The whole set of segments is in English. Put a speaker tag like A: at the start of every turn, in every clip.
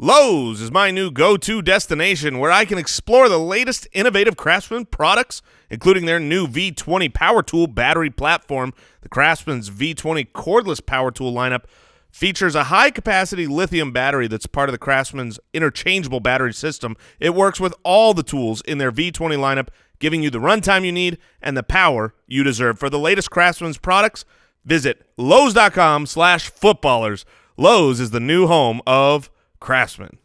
A: Lowe's is my new go-to destination where I can explore the latest innovative Craftsman products, including their new V20 Power Tool battery platform. The Craftsman's V20 cordless power tool lineup features a high-capacity lithium battery that's part of the Craftsman's interchangeable battery system. It works with all the tools in their V20 lineup, giving you the runtime you need and the power you deserve. For the latest Craftsman's products, visit Lowes.com/footballers. Lowe's is the new home of Craftsman.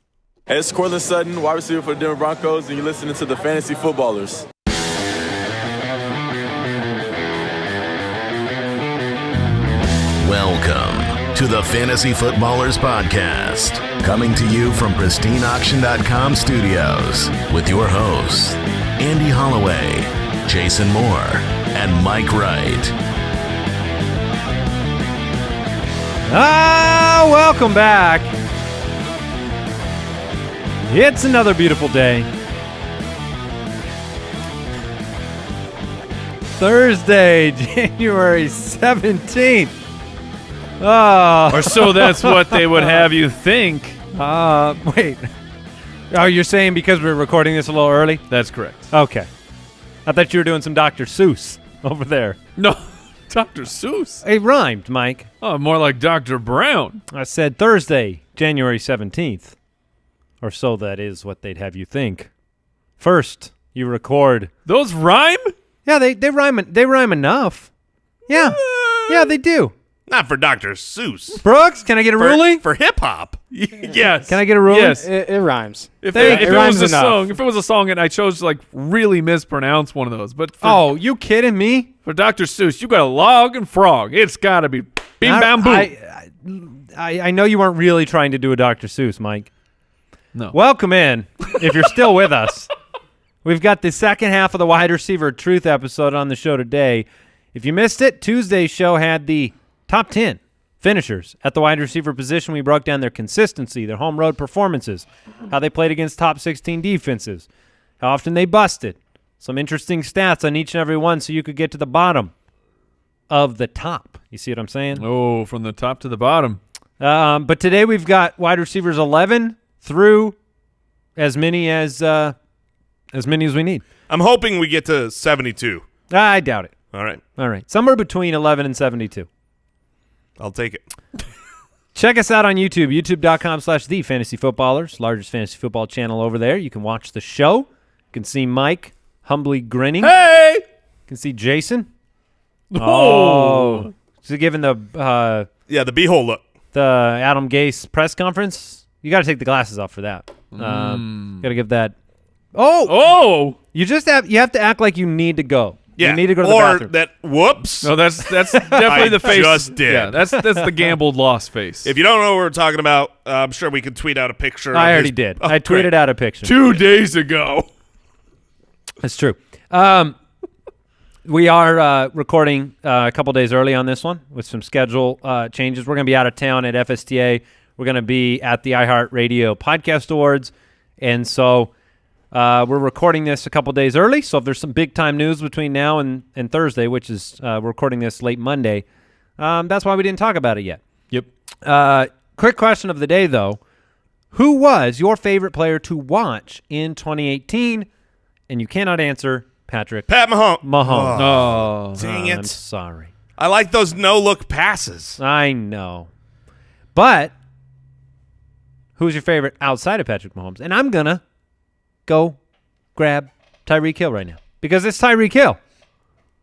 B: Hey, it's Cortland Sutton, wide receiver for the Denver Broncos, and you're listening to the Fantasy Footballers.
C: Welcome to the Fantasy Footballers Podcast, coming to you from pristineauction.com studios with your hosts, Andy Holloway, Jason Moore, and Mike Wright.
D: Welcome back. It's another beautiful day. Thursday, January 17th.
E: Or so that's what they would have you think.
D: Wait. Oh, you're saying because we're recording this a little early?
E: That's correct.
D: Okay. I thought you were doing some Dr. Seuss over there.
E: No, Dr. Seuss.
D: It rhymed, Mike.
E: Oh, more like Dr. Brown.
D: I said Thursday, January 17th. Or so that is what they'd have you think. First, you record.
E: Those rhyme?
D: Yeah, they rhyme. They rhyme enough. Yeah. Yeah, they do.
A: Not for Dr. Seuss.
D: Brooks, can I get a ruling?
A: For hip-hop.
E: Yes.
D: Can I get a ruling?
E: Yes.
F: It rhymes.
E: If
F: it
E: it
F: rhymes
E: was a
F: enough.
E: song, if it was a song and I chose to like really mispronounce one of those, but for,
D: Oh, you kidding me?
E: for Dr. Seuss, you got a log and frog. It's got to be bing bam boom.
D: I know you weren't really trying to do a Dr. Seuss, Mike.
E: No.
D: Welcome in, if you're still with us. We've got the second half of the Wide Receiver Truth episode on the show today. If you missed it, Tuesday's show had the top 10 finishers at the wide receiver position. We broke down their consistency, their home road performances, how they played against top 16 defenses, how often they busted, some interesting stats on each and every one so you could get to the bottom of the top. You see what I'm saying?
E: Oh, from the top to the bottom.
D: But today we've got wide receivers 11 through as many as we need.
A: I'm hoping we get to 72.
D: I doubt it.
A: All right.
D: All right. Somewhere between 11 and 72.
A: I'll take it.
D: Check us out on YouTube, youtube.com/thefantasyfootballers, largest fantasy football channel over there. You can watch the show. You can see Mike humbly grinning.
E: Hey!
D: You can see Jason.
E: Oh.
D: So giving the
A: Yeah, the beehole look.
D: the Adam Gase press conference. You got to take the glasses off for that. Got to give that.
E: Oh!
D: You have to act like you need to go.
A: Yeah.
D: You need to go to the
A: or
D: bathroom.
A: that, whoops.
E: No, that's definitely the face.
A: just did.
E: Yeah, that's the gambled lost face.
A: If you don't know what we're talking about, I'm sure we could tweet out a picture.
D: I
A: of
D: already
A: his-
D: did.
A: Oh,
D: I tweeted
A: great.
D: out a picture.
E: 2 days ago.
D: That's true. We are recording a couple days early on this one with some schedule changes. We're going to be out of town at FSTA. We're going to be at the iHeartRadio Podcast Awards. And so we're recording this a couple days early. So if there's some big-time news between now and Thursday, which is we're recording this late Monday, that's why we didn't talk about it yet.
E: Yep.
D: Quick question of the day, though. Who was your favorite player to watch in 2018? And you cannot answer Patrick
A: Pat Mahomes.
D: Mahomes.
E: Oh.
A: Dang it.
D: I'm sorry.
A: I like those no-look passes.
D: I know. But who's your favorite outside of Patrick Mahomes? And I'm going to go grab Tyreek Hill right now because it's Tyreek Hill.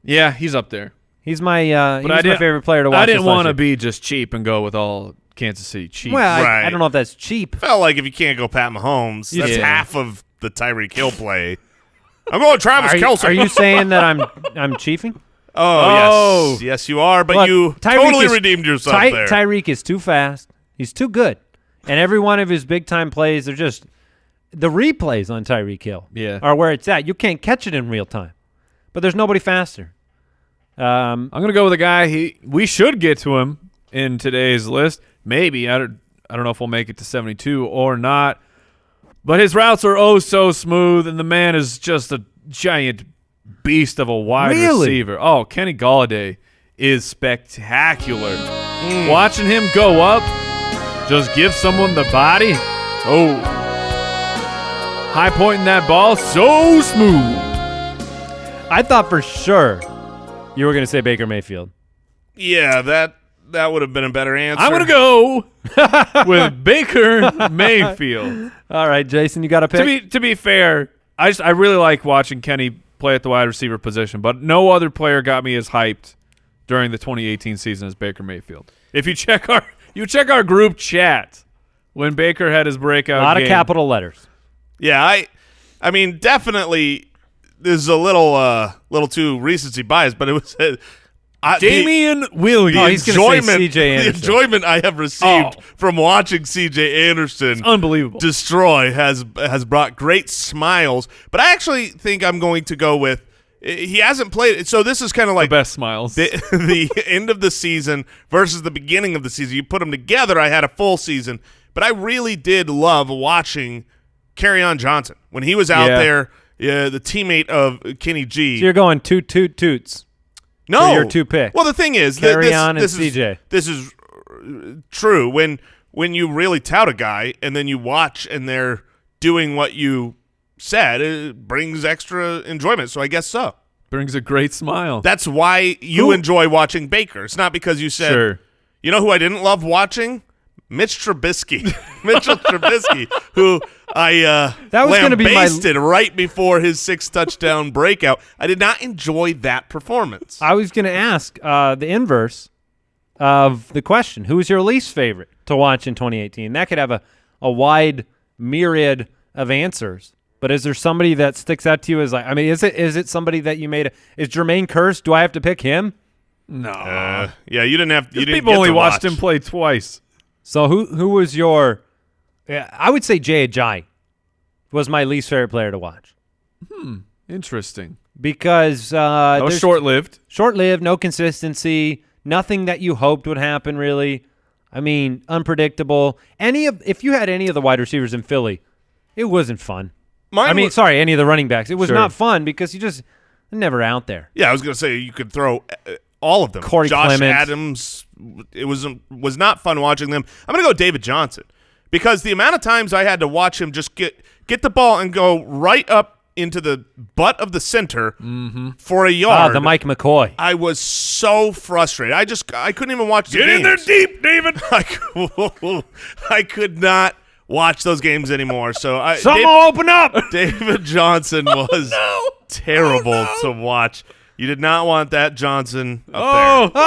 E: Yeah, he's up there.
D: He's my
E: But
D: my favorite player to watch.
E: I didn't
D: want
E: to be just cheap and go with all Kansas City cheap.
D: Well,
A: Right.
D: I don't know if that's cheap.
A: Felt like if you can't go Pat Mahomes, that's
E: Yeah.
A: half of the Tyreek Hill play. I'm going Travis Kelce.
D: Are you saying that I'm chiefing?
A: Oh, yes. Yes, you are, but
D: Look,
A: you
D: Tyreek
A: totally
D: is-
A: redeemed yourself there.
D: Tyreek is too fast. He's too good. And every one of his big-time plays, they're just the replays on Tyreek Hill are where it's at. You can't catch it in real time. But there's nobody faster.
E: I'm going to go with a guy we should get to him in today's list. Maybe. I don't know if we'll make it to 72 or not. But his routes are oh so smooth, and the man is just a giant beast of a wide receiver. Oh, Kenny Golladay is spectacular. Watching him go up, just give someone the body. Oh. High pointing that ball so smooth.
D: I thought for sure you were going to say Baker Mayfield.
A: Yeah, that would have been a better answer.
E: I'm going to go with Baker Mayfield.
D: All right, Jason, you got a pick?
E: To be fair, I really like watching Kenny play at the wide receiver position, but no other player got me as hyped during the 2018 season as Baker Mayfield. If you check our group chat when Baker had his breakout
D: A lot
E: game,
D: of capital letters.
A: Yeah, I mean, definitely this is a little too recency bias, but it was
E: Damian Williams.
D: Oh, he's going to say C.J. Anderson.
A: The enjoyment I have received from watching C.J. Anderson
E: It's unbelievable.
A: destroy has brought great smiles. But I actually think I'm going to go with he hasn't played. So this is kind of like
E: the best smiles.
A: the end of the season versus the beginning of the season. You put them together, I had a full season. But I really did love watching Kerryon Johnson when he was out there, the teammate of Kenny G.
D: So you're going toots.
A: No,
D: for your two picks.
A: Well, the thing is,
D: Kerryon and CJ.
A: This is true. When you really tout a guy and then you watch and they're doing what you said, it brings extra enjoyment. So I guess so.
E: Brings a great smile.
A: That's why you enjoy watching Baker. It's not because you said,
E: Sure.
A: You know who I didn't love watching? Mitch Trubisky. Mitchell Trubisky, who I
D: that was gonna be
A: lambasted right before his 6-touchdown breakout. I did not enjoy that performance.
D: I was going to ask the inverse of the question. Who was your least favorite to watch in 2018? That could have a wide myriad of answers. But is there somebody that sticks out to you as like? I mean, is it somebody that you made? Is Jermaine Kearse? Do I have to pick him?
E: No.
A: Yeah, you didn't have. You didn't
E: people
A: get
E: only
A: to
E: watched
A: watch.
E: him play twice.
D: So who was your? I would say Jay Ajayi was my least favorite player to watch
E: Interesting.
D: because
E: That was short-lived.
D: Short-lived, no consistency, nothing that you hoped would happen really. I mean, unpredictable. If you had any of the wide receivers in Philly, it wasn't fun. Any of the running backs. It was not fun because they're never out there.
A: Yeah, I was going to say you could throw all of them.
D: Corey
A: Josh
D: Clement.
A: Adams. It was not fun watching them. I'm going to go David Johnson because the amount of times I had to watch him just get the ball and go right up into the butt of the center for a yard.
D: The Mike McCoy.
A: I was so frustrated. I couldn't even watch the
E: Get in there
A: games.
E: deep, David.
A: I could not watch those games anymore. So
D: Open up.
A: David Johnson was terrible to watch. You did not want that Johnson up there.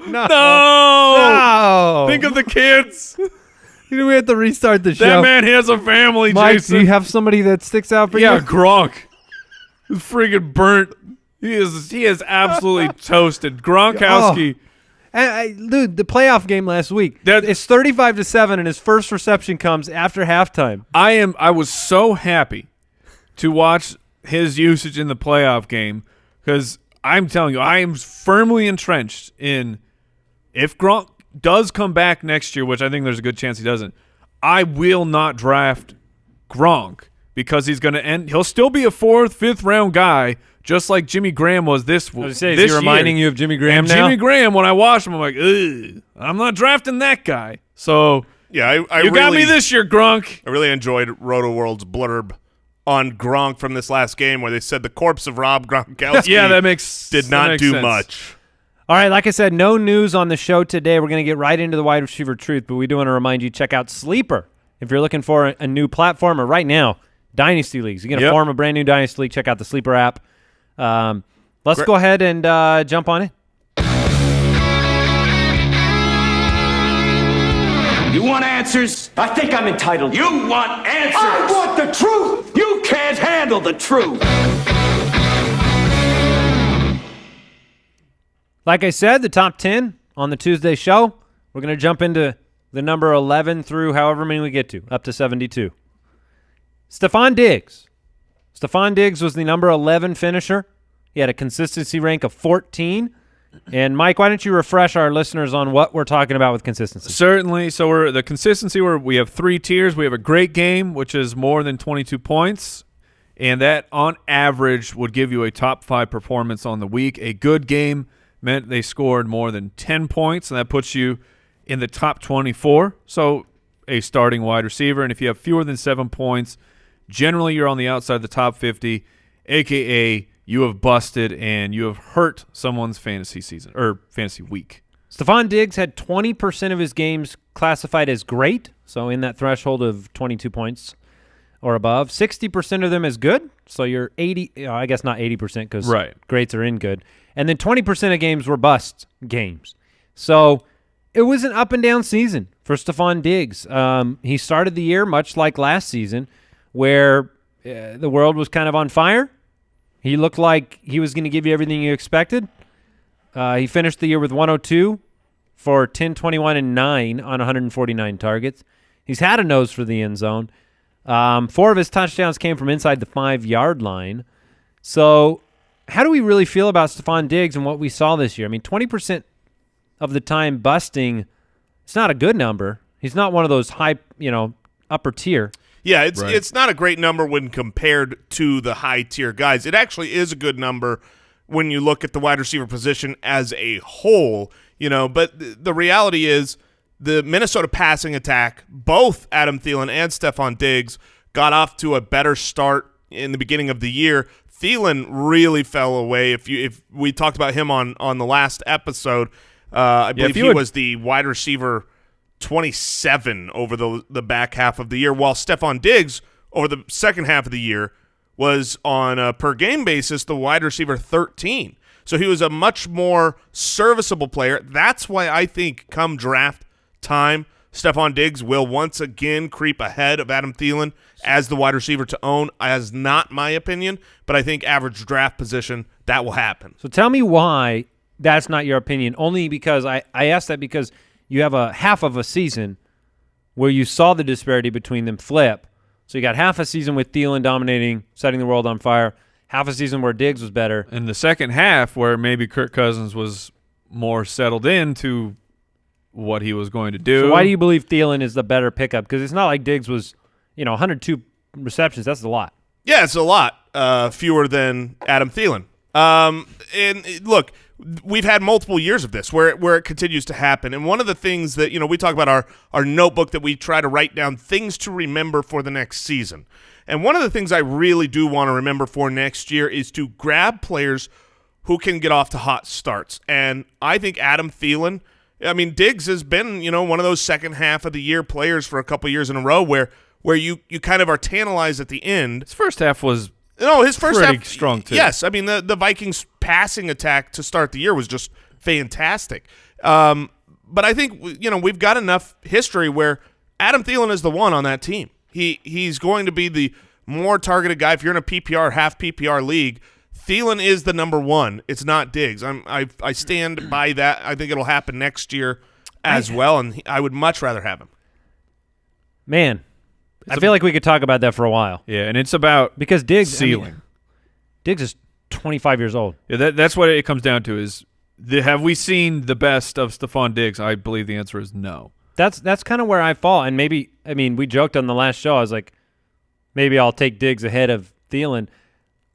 D: No.
E: Think of the kids.
D: We have to restart the show.
E: That man has a family,
D: Mike,
E: Jason.
D: do you have somebody that sticks out for
E: Yeah,
D: you?
E: Gronk. He's freaking burnt. He is absolutely toasted. Gronkowski.
D: Dude, the playoff game last week. It's 35-7, and his first reception comes after halftime.
E: I was so happy to watch his usage in the playoff game because I'm telling you, I am firmly entrenched in if Gronk does come back next year, which I think there's a good chance he doesn't, I will not draft Gronk because he's going to end. He'll still be a 4th, 5th round guy, just like Jimmy Graham was this year.
D: Is he reminding you of Jimmy Graham
E: and
D: now?
E: Jimmy Graham, when I watch him, I'm like, ugh, I'm not drafting that guy. So
A: Yeah,
E: you got me this year, Gronk.
A: I really enjoyed Roto World's blurb on Gronk from this last game where they said the corpse of Rob Gronkowski
E: Yeah, that
A: did not do
E: sense.
A: much.
D: All right, like I said, no news on the show today. We're going to get right into the wide receiver truth, but we do want to remind you, check out Sleeper. If you're looking for a new platform, or right now, Dynasty Leagues. You're going to form a brand new Dynasty League, check out the Sleeper app. Let's go ahead and jump on it.
F: You want answers? I think I'm entitled. You want answers? I want the truth! You can't handle the truth!
D: Like I said, the top 10 on the Tuesday show. We're going to jump into the number 11 through however many we get to, up to 72. Stefon Diggs. Stefon Diggs was the number 11 finisher. He had a consistency rank of 14. And, Mike, why don't you refresh our listeners on what we're talking about with consistency?
E: Certainly. So the consistency, we have 3 tiers. We have a great game, which is more than 22 points. And that, on average, would give you a top 5 performance on the week. A good game meant they scored more than 10 points, and that puts you in the top 24. So a starting wide receiver. And if you have fewer than 7 points, generally you're on the outside of the top 50, a.k.a. you have busted and you have hurt someone's fantasy season or fantasy week.
D: Stefon Diggs had 20% of his games classified as great, so in that threshold of 22 points or above. 60% of them as good, so you're 80. I guess not 80% because greats are in good. And then 20% of games were bust games. So it was an up and down season for Stefon Diggs. He started the year much like last season, where the world was kind of on fire. He looked like he was going to give you everything you expected. He finished the year with 102 for 10, 21, and 9 on 149 targets. He's had a nose for the end zone. 4 of his touchdowns came from inside the 5-yard line. So how do we really feel about Stefon Diggs and what we saw this year? I mean, 20% of the time busting, it's not a good number. He's not one of those high, upper tier.
A: Yeah, it's not a great number when compared to the high-tier guys. It actually is a good number when you look at the wide receiver position as a whole, but the reality is the Minnesota passing attack, both Adam Thielen and Stefon Diggs, got off to a better start in the beginning of the year. Thielen really fell away. If we talked about him on the last episode, I believe he was the wide receiver 27 over the back half of the year, while Stefon Diggs over the second half of the year was on a per-game basis the wide receiver 13. So he was a much more serviceable player. That's why I think come draft time, Stefon Diggs will once again creep ahead of Adam Thielen as the wide receiver to own. As not my opinion, but I think average draft position, that will happen.
D: So tell me why that's not your opinion, only because I asked that because you have a half of a season where you saw the disparity between them flip. So you got half a season with Thielen dominating, setting the world on fire, half a season where Diggs was better.
E: And the second half where maybe Kirk Cousins was more settled into what he was going to do.
D: So why do you believe Thielen is the better pickup? Because it's not like Diggs was, 102 receptions. That's a lot.
A: Yeah, it's a lot. Fewer than Adam Thielen. And look, we've had multiple years of this where it continues to happen. And one of the things that, we talk about our notebook that we try to write down things to remember for the next season. And one of the things I really do want to remember for next year is to grab players who can get off to hot starts. And I think Adam Thielen, Diggs has been, one of those second half of the year players for a couple years in a row where you kind of are tantalized at the end.
E: His first half was
A: his first
E: pretty
A: half
E: strong too.
A: Yes, the Vikings passing attack to start the year was just fantastic. But I think we've got enough history where Adam Thielen is the one on that team. He's going to be the more targeted guy. If you're in a PPR, half PPR league, Thielen is the number one. It's not Diggs. I stand by that. I think it'll happen next year as well, and I would much rather have him.
D: Man, I feel like we could talk about that for a while.
E: Yeah, and it's about
D: because Diggs
E: ceiling.
D: Diggs is 25 years old.
E: Yeah, that's what it comes down to is have we seen the best of Stefon Diggs? I believe the answer is no.
D: That's kind of where I fall. And maybe, we joked on the last show. I was like, maybe I'll take Diggs ahead of Thielen.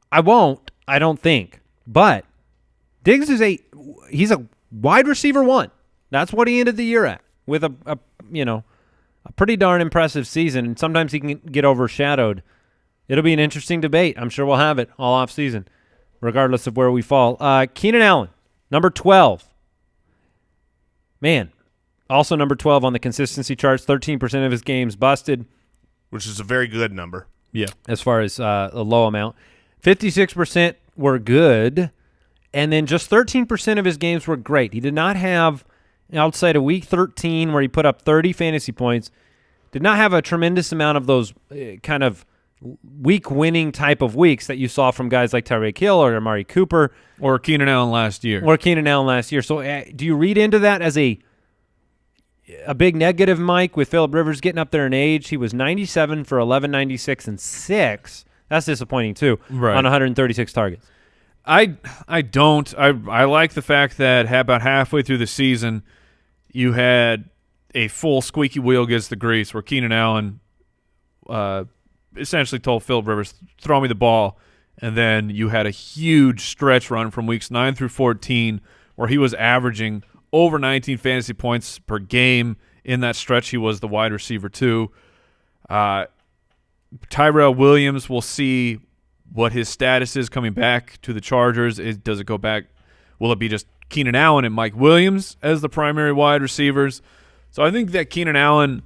D: I won't, I don't think. But Diggs he's a wide receiver 1. That's what he ended the year at with a pretty darn impressive season. And sometimes he can get overshadowed. It'll be an interesting debate. I'm sure we'll have it all off season, regardless of where we fall. Keenan Allen, number 12. Man. Also number 12 on the consistency charts, 13% of his games busted.
A: Which is a very good number.
E: Yeah.
D: As far as a low amount. 56% were good, and then just 13% of his games were great. He did not have, outside of week 13 where he put up 30 fantasy points, did not have a tremendous amount of those kind of week-winning type of weeks that you saw from guys like Tyreek Hill or Amari Cooper.
E: Or Keenan Allen last year.
D: So do you read into that as a big negative, Mike, with Phillip Rivers getting up there in age? He was 97 for 1196 and 6. That's disappointing too.
E: Right.
D: On 136 targets.
E: I don't. I like the fact that about halfway through the season, you had a full squeaky wheel gets the grease, where Keenan Allen essentially told Phillip Rivers, "Throw me the ball," and then you had a huge stretch run from weeks 9 through 14 where he was averaging over 19 fantasy points per game in that stretch, he was the wide receiver 2. Tyrell Williams, we'll see what his status is coming back to the Chargers. Does it go back? Will it be just Keenan Allen and Mike Williams as the primary wide receivers? So I think that Keenan Allen,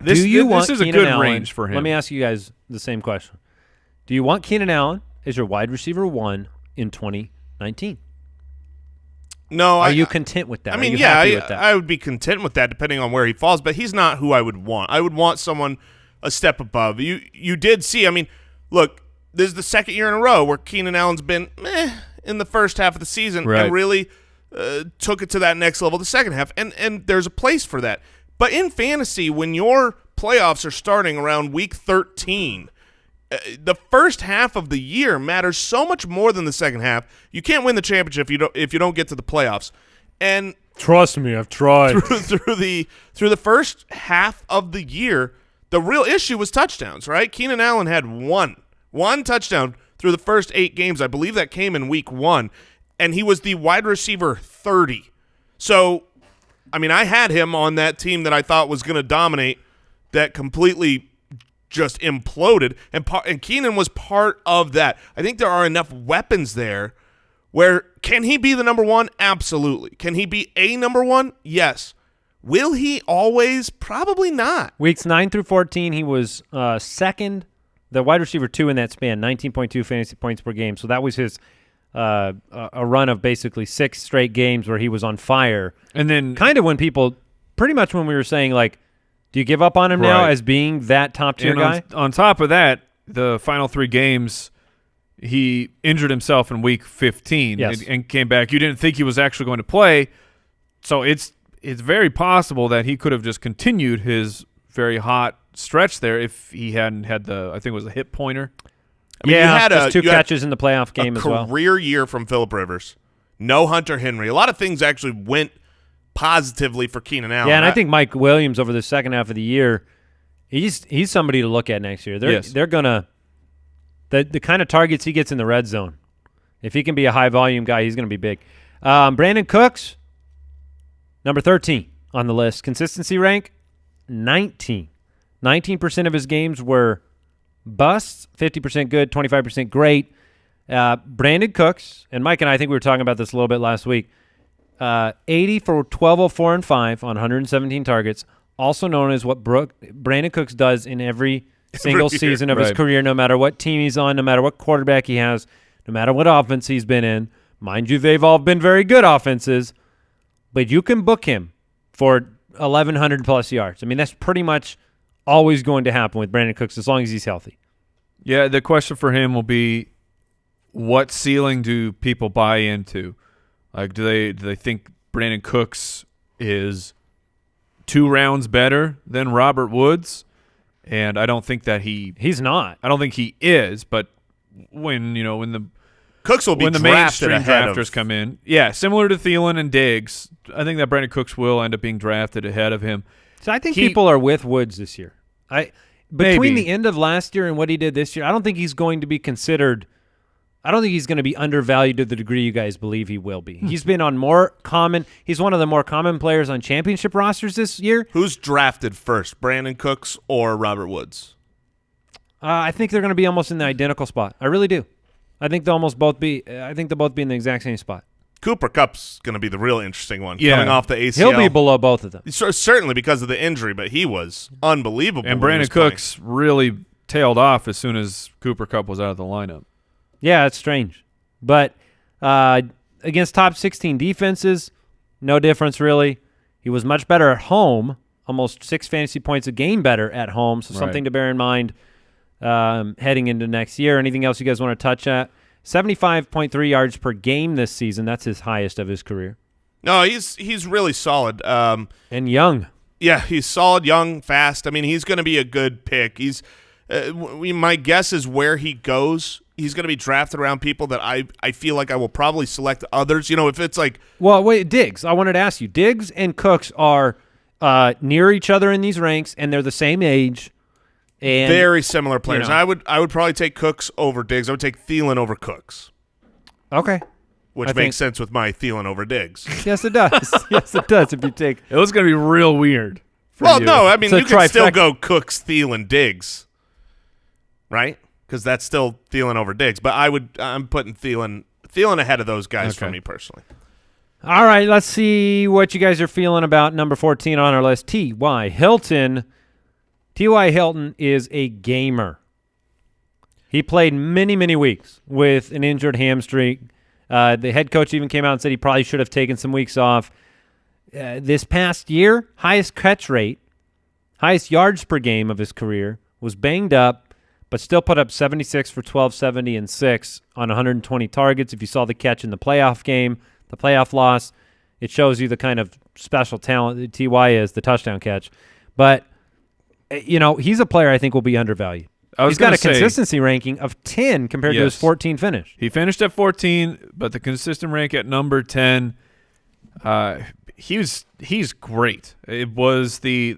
E: this is a good range for him.
D: Let me ask you guys the same question. Do you want Keenan Allen as your wide receiver 1 in 2019?
A: No.
D: Are you content with that?
A: I mean,
D: with that?
A: I would be content with that depending on where he falls, but he's not who I would want. I would want someone a step above. You did see, I mean, look, this is the second year in a row where Keenan Allen's been in the first half of the season and really took it to that next level the second half, and there's a place for that. But in fantasy, when your playoffs are starting around week 13, the first half of the year matters so much more than the second half. You can't win the championship if you don't get to the playoffs. And
D: trust me, I've tried.
A: Through the first half of the year, the real issue was touchdowns, right? Keenan Allen had one touchdown through the first 8 games. I believe that came in week 1, and he was the wide receiver 30. So, I mean, I had him on that team that I thought was going to dominate that completely just imploded, and Keenan was part of that. I think there are enough weapons there where can he be the number 1? Absolutely. Can he be a number 1? Yes. Will he always? Probably not.
D: Weeks 9 through 14, he was second, the wide receiver 2 in that span, 19.2 fantasy points per game. So that was his a run of basically 6 straight games where he was on fire.
E: And then
D: kind of when we were saying, like, do you give up on him now as being that top-tier guy?
E: On top of that, the final 3 games, he injured himself in week 15 and came back. You didn't think he was actually going to play, so it's very possible that he could have just continued his very hot stretch there if he hadn't had I think it was a hip pointer.
D: I mean, you had just 2 catches in the playoff game as well.
A: A career year from Phillip Rivers. No Hunter Henry. A lot of things actually went positively for Keenan Allen.
D: Yeah, and I think Mike Williams over the second half of the year, he's somebody to look at next year. They're gonna the kind of targets he gets in the red zone. If he can be a high volume guy, he's gonna be big. Brandin Cooks, number 13 on the list. Consistency rank, 19. 19% of his games were busts, 50% good, 25% great. Brandin Cooks, and Mike and I think we were talking about this a little bit last week, 80 for 1204 and 5 on 117 targets, also known as what Brandin Cooks does in every single season of his career, no matter what team he's on, no matter what quarterback he has, no matter what offense he's been in. Mind you, they've all been very good offenses, but you can book him for 1,100-plus yards. I mean, that's pretty much always going to happen with Brandin Cooks as long as he's healthy.
E: Yeah, the question for him will be, what ceiling do people buy into? Like, do they think Brandin Cooks is 2 rounds better than Robert Woods? And I don't think that he's not. I don't think he is. But when the
A: Cooks will be
E: when the
A: drafted
E: mainstream
A: ahead
E: drafters come in, yeah, similar to Thielen and Diggs, I think that Brandin Cooks will end up being drafted ahead of him.
D: So I think people are with Woods this year. Between the end of last year and what he did this year, I don't think he's going to be considered. I don't think he's going to be undervalued to the degree you guys believe he will be. He's been on more common. He's one of the more common players on championship rosters this year.
A: Who's drafted first, Brandin Cooks or Robert Woods?
D: I think they're going to be almost in the identical spot. I really do. I think they'll both be in the exact same spot.
A: Cooper Kupp's going to be the real interesting one, coming off the ACL.
D: He'll be below both of them.
A: Certainly because of the injury, but he was unbelievable.
E: And Brandin Cooks really tailed off as soon as Cooper Kupp was out of the lineup.
D: Yeah, it's strange. But against top 16 defenses, no difference really. He was much better at home, almost 6 fantasy points a game better at home, so something to bear in mind heading into next year. Anything else you guys want to touch at? 75.3 yards per game this season. That's his highest of his career.
A: No, he's really solid.
D: And young.
A: Yeah, he's solid, young, fast. I mean, he's going to be a good pick. He's my guess is where he goes, he's going to be drafted around people that I feel like I will probably select others. If it's like –
D: Well, wait, Diggs. I wanted to ask you. Diggs and Cooks are near each other in these ranks, and they're the same age. And,
A: very similar players. I would probably take Cooks over Diggs. I would take Thielen over Cooks.
D: Okay.
A: which makes sense with my Thielen over Diggs.
D: Yes, it does. Yes, it does. If you take
E: It was going to be real weird.
A: Well, no, I mean,
D: It's a
A: you can still
D: trifecta.
A: go Cooks, Thielen, Diggs, right? Because that's still Thielen over Diggs. But I'm putting Thielen ahead of those guys for me personally.
D: All right, let's see what you guys are feeling about number 14 on our list. T.Y. Hilton. T.Y. Hilton is a gamer. He played many, many weeks with an injured hamstring. The head coach even came out and said he probably should have taken some weeks off. This past year, highest catch rate, highest yards per game of his career, was banged up, but still put up 76 for 1270 and 6 on 120 targets. If you saw the catch in the playoff game, the playoff loss, it shows you the kind of special talent that T.Y. is, the touchdown catch. But, he's a player I think will be undervalued. He's got a consistency ranking of 10 compared to his 14 finish.
E: He finished at 14, but the consistent rank at number 10. He's great. It was he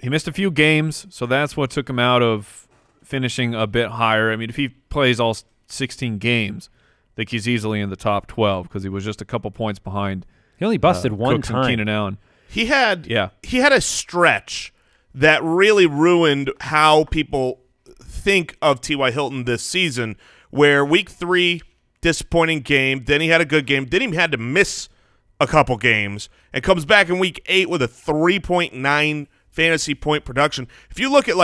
E: missed a few games, so that's what took him out of finishing a bit higher. I mean, if he plays all 16 games, I think he's easily in the top 12 because he was just a couple points behind.
D: He only busted one
E: Cooks
D: time.
E: And Keenan Allen.
A: He had a stretch that really ruined how people think of T.Y. Hilton this season, where week 3, disappointing game, then he had a good game, then he had to miss a couple games, and comes back in week 8 with a 3.9 fantasy point production. If you look at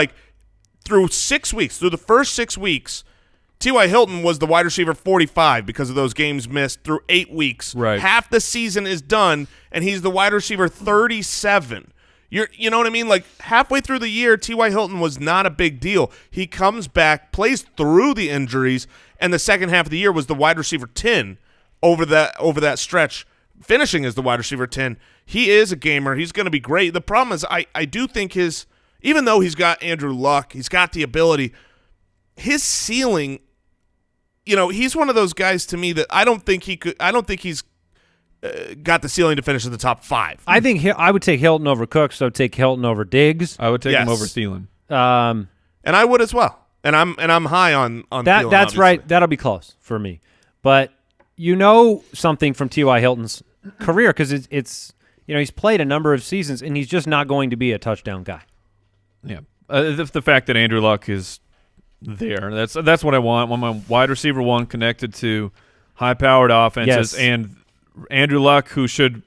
A: through the first 6 weeks, T.Y. Hilton was the wide receiver 45 because of those games missed through 8 weeks.
E: Right.
A: Half the season is done, and he's the wide receiver 37. You know what I mean? Halfway through the year, T.Y. Hilton was not a big deal. He comes back, plays through the injuries, and the second half of the year was the wide receiver 10 over that stretch, finishing as the wide receiver 10. He is a gamer. He's going to be great. The problem is I do think even though he's got Andrew Luck, he's got the ability, his ceiling, he's one of those guys to me that I don't think he's got the ceiling to finish in the top 5.
D: I think I would take Hilton over Cooks, so take Hilton over Diggs.
E: I would take him over Thielen.
A: And I would as well. And I'm high on
D: that.
A: Thielen,
D: That's
A: obviously.
D: right. That'll be close for me. But something from T.Y. Hilton's career because it's he's played a number of seasons and he's just not going to be a touchdown guy.
E: Yeah, the fact that Andrew Luck is there, that's what I want. I want my wide receiver 1 connected to high-powered offenses and Andrew Luck, who should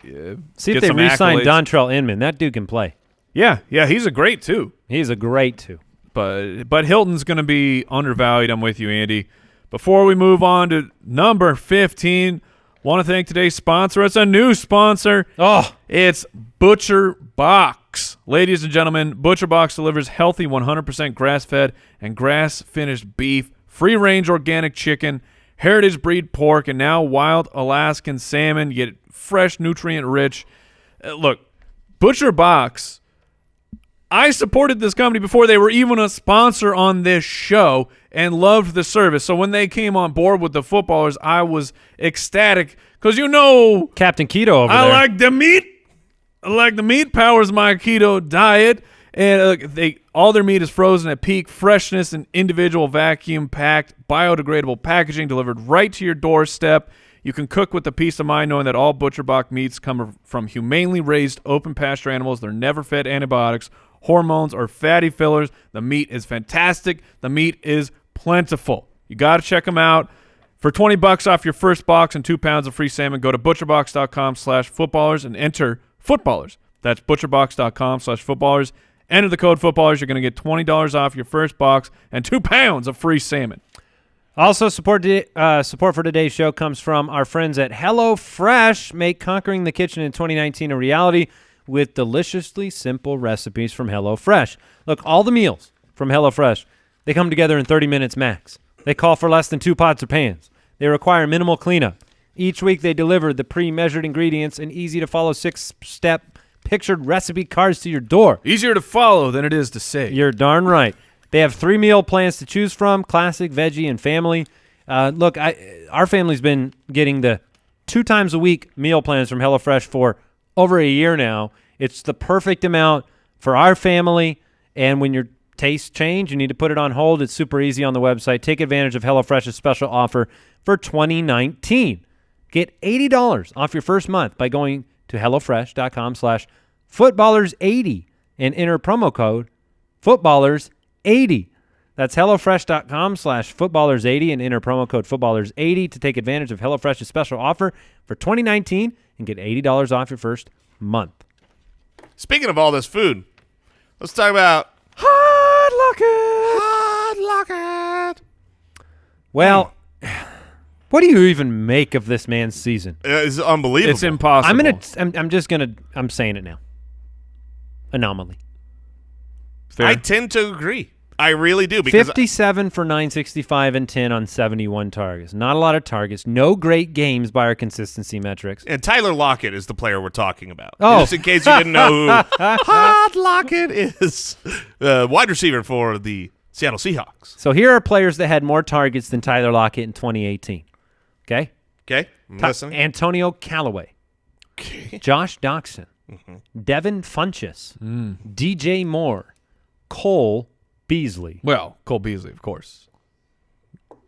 D: see
E: get
D: if they
E: some
D: re-sign
E: accolades.
D: Dontrell Inman. That dude can play.
E: Yeah, he's a great too.
D: He's a great too.
E: But Hilton's going to be undervalued. I'm with you, Andy. Before we move on to number 15, want to thank today's sponsor. It's a new sponsor.
D: Oh,
E: it's Butcher Box. Ladies and gentlemen, Butcher Box delivers healthy 100% grass-fed and grass-finished beef, free-range organic chicken, heritage breed pork, and now wild Alaskan salmon. You get fresh, nutrient-rich. Look, Butcher Box, I supported this company before they were even a sponsor on this show and loved the service. So when they came on board with the footballers, I was ecstatic because
D: Captain Keto over there.
E: I like the meat. I like the meat powers my keto diet. And all their meat is frozen at peak freshness and individual vacuum-packed, biodegradable packaging delivered right to your doorstep. You can cook with the peace of mind knowing that all ButcherBox meats come from humanely raised open pasture animals. They're never fed antibiotics, hormones, or fatty fillers. The meat is fantastic. The meat is plentiful. You got to check them out. For $20 off your first box and 2 pounds of free salmon, go to butcherbox.com/footballers and enter footballers. That's butcherbox.com/footballers. Enter the code footballers. You're going to get $20 off your first box and 2 pounds of free salmon.
D: Also, support for today's show comes from our friends at HelloFresh. Make conquering the kitchen in 2019 a reality with deliciously simple recipes from HelloFresh. Look, all the meals from HelloFresh, they come together in 30 minutes max. They call for less than 2 pots or pans. They require minimal cleanup. Each week they deliver the pre-measured ingredients and easy-to-follow 6-step pictured recipe cards to your door.
E: Easier to follow than it is to say.
D: You're darn right. They have 3 meal plans to choose from, classic, veggie, and family. Look, our family's been getting the 2 times a week meal plans from HelloFresh for over a year now. It's the perfect amount for our family, and when you're taste change, you need to put it on hold. It's super easy on the website. Take advantage of HelloFresh's special offer for 2019. Get $80 off your first month by going to HelloFresh.com/footballers80 and enter promo code footballers80. That's HelloFresh.com/footballers80 and enter promo code footballers80 to take advantage of HelloFresh's special offer for 2019 and get $80 off your first month.
A: Speaking of all this food, let's talk about
D: Hot Lockett. Well, what do you even make of this man's season?
A: It's unbelievable.
E: It's impossible.
D: I'm saying it now. Anomaly.
E: Fair.
A: I tend to agree. I really do. Because
D: 57 for 965 and 10 on 71 targets. Not a lot of targets. No great games by our consistency metrics.
A: And Tyler Lockett is the player we're talking about.
D: Oh.
A: Just in case you didn't know who Hot Lockett is. Wide receiver for the Seattle Seahawks.
D: So here are players that had more targets than Tyler Lockett in 2018. Okay?
A: Okay, I'm listening.
D: Antonio Callaway.
A: Okay.
D: Josh Doxson. Devin Funchess. DJ Moore. Cole Beasley.
E: Well, Cole Beasley, of course.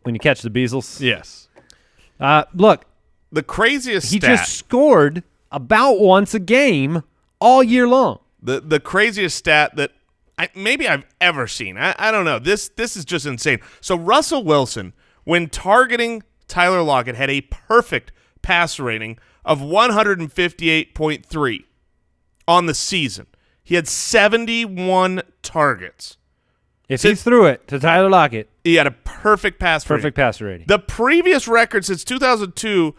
D: When you catch the Beasles.
E: Yes.
D: Look,
A: The craziest
D: he
A: stat.
D: just scored about once a game all year long.
A: The craziest stat that maybe I've ever seen. I don't know. This is just insane. So Russell Wilson, when targeting Tyler Lockett, had a perfect passer rating of 158.3 on the season. He had 71 targets.
D: If he threw it to Tyler Lockett,
A: He had a perfect passer rating.
D: passer rating.
A: The previous record since 2002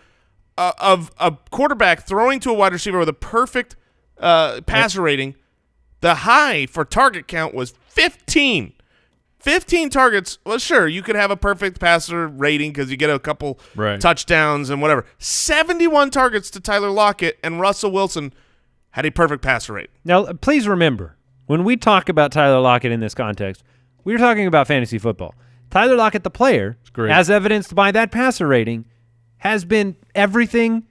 A: of a quarterback throwing to a wide receiver with a perfect passer rating, the high for target count was 15. 15 targets. Well, sure, you could have a perfect passer rating because you get a couple touchdowns and whatever. 71 targets to Tyler Lockett, and Russell Wilson had a perfect passer rate.
D: Now, please remember, when we talk about Tyler Lockett in this context, we're talking about fantasy football. Tyler Lockett, the player, as evidenced by that passer rating, has been everything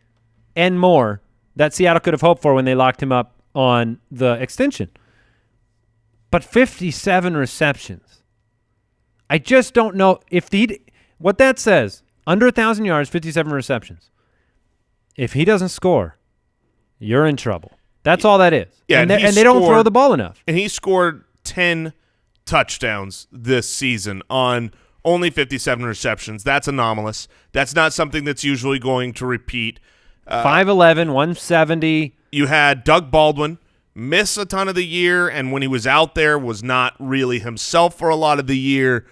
D: and more that Seattle could have hoped for when they locked him up on the extension. But 57 receptions. I just don't know if what that says. Under 1,000 yards, 57 receptions. If he doesn't score, you're in trouble. That's all that is.
A: Yeah,
D: and they don't throw the ball enough.
A: And he scored 10 touchdowns this season on only 57 receptions. That's anomalous. That's not something that's usually going to repeat.
D: 5'11", 170.
A: You had Doug Baldwin miss a ton of the year, and when he was out there was not really himself for a lot of the year.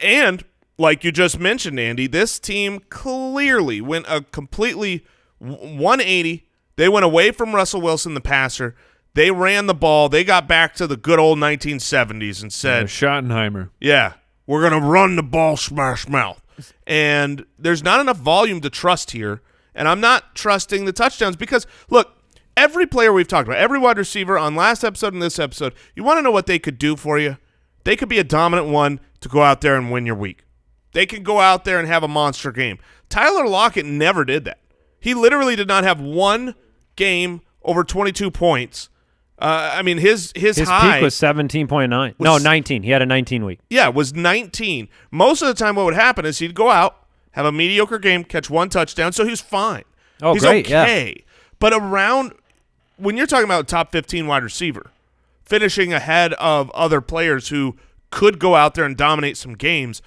A: And like you just mentioned, Andy, this team clearly went a completely 180. They went away from Russell Wilson, the passer. They ran the ball. They got back to the good old 1970s and said,
E: Schottenheimer.
A: yeah, we're going to run the ball smash mouth. And there's not enough volume to trust here, and I'm not trusting the touchdowns because, look, every player we've talked about, every wide receiver on last episode and this episode, you want to know what they could do for you? They could be a dominant one to go out there and win your week. They could go out there and have a monster game. Tyler Lockett never did that. He literally did not have one game over 22 points. I mean, his high
D: peak was 17.9. No, 19. He had a 19 week.
A: Yeah, it was 19. Most of the time what would happen is he'd go out, have a mediocre game, catch one touchdown, so he was fine.
D: Oh,
A: he's
D: great,
A: okay.
D: yeah.
A: But when you're talking about a top 15 wide receiver, finishing ahead of other players who could go out there and dominate some games,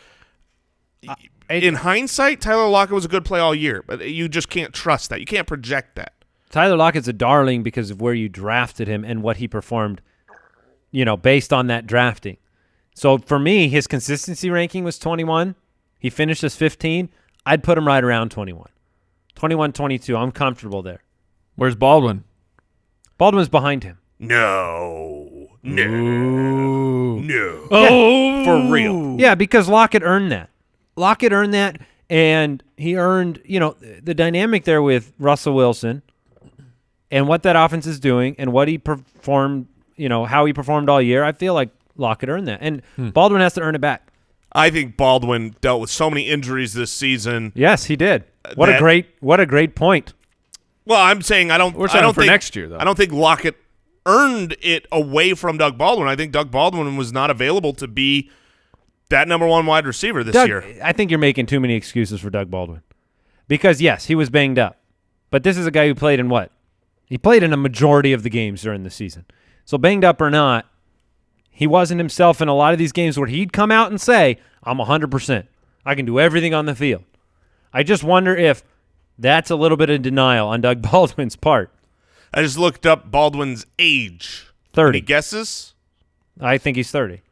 A: in hindsight, Tyler Lockett was a good play all year, but you just can't trust that. You can't project that.
D: Tyler Lockett's a darling because of where you drafted him and what he performed, based on that drafting. So for me, his consistency ranking was 21. He finished as 15. I'd put him right around 21. 21, 22. I'm comfortable there.
E: Where's Baldwin?
D: Baldwin's behind him.
A: No.
E: Oh.
A: Yeah, for real.
D: Yeah, because Lockett earned that. And he earned, the dynamic there with Russell Wilson and what that offense is doing and what he performed, how he performed all year. I feel like Lockett earned that. And Baldwin has to earn it back.
A: I think Baldwin dealt with so many injuries this season.
D: Yes, he did. What a great point.
A: Well, I'm saying I don't
E: for
A: think
E: next year though.
A: I don't think Lockett earned it away from Doug Baldwin. I think Doug Baldwin was not available to be that number one wide receiver this year.
D: I think you're making too many excuses for Doug Baldwin. Because, yes, he was banged up. But this is a guy who played in what? He played in a majority of the games during the season. So banged up or not, he wasn't himself in a lot of these games where he'd come out and say, I'm 100%. I can do everything on the field. I just wonder if that's a little bit of denial on Doug Baldwin's part.
A: I just looked up Baldwin's age.
D: 30.
A: Any guesses?
D: I think he's 30.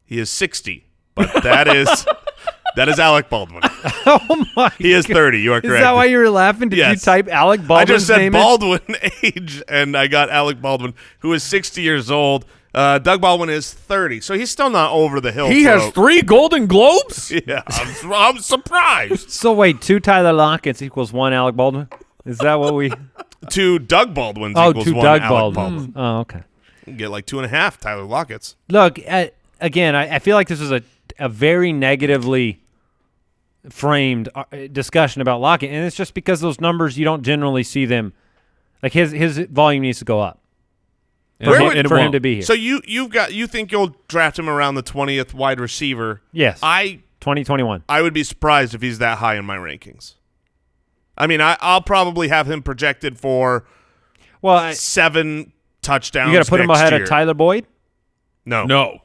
A: He is 60, but that is Alec Baldwin.
D: Oh, my
A: He is 30. You are correct.
D: Is that why you were laughing? Did you type Alec Baldwin's
A: I just said
D: name in?
A: Baldwin age, and I got Alec Baldwin, who is 60 years old. Doug Baldwin is 30, so he's still not over the hill.
E: He has 3 Golden Globes?
A: Yeah, I'm surprised.
D: So wait, 2 Tyler Lockett's equals 1 Alec Baldwin? Is that what we...
A: 2 Doug Baldwins equals
D: 2
A: 1
D: Doug
A: Alec
D: Baldwin. Oh, okay.
A: You can get like 2.5 Tyler Lockett's.
D: Look, again, I feel like this was a very negatively framed discussion about Lockett, and it's just because those numbers, you don't generally see them. Like his volume needs to go up for him to be here.
A: So you think you'll draft him around the 20th wide receiver?
D: Yes.
A: 2021.
D: 2021.
A: I would be surprised if he's that high in my rankings. I mean, I'll probably have him projected for 7 touchdowns.
D: You got to put him ahead of Tyler Boyd?
A: No.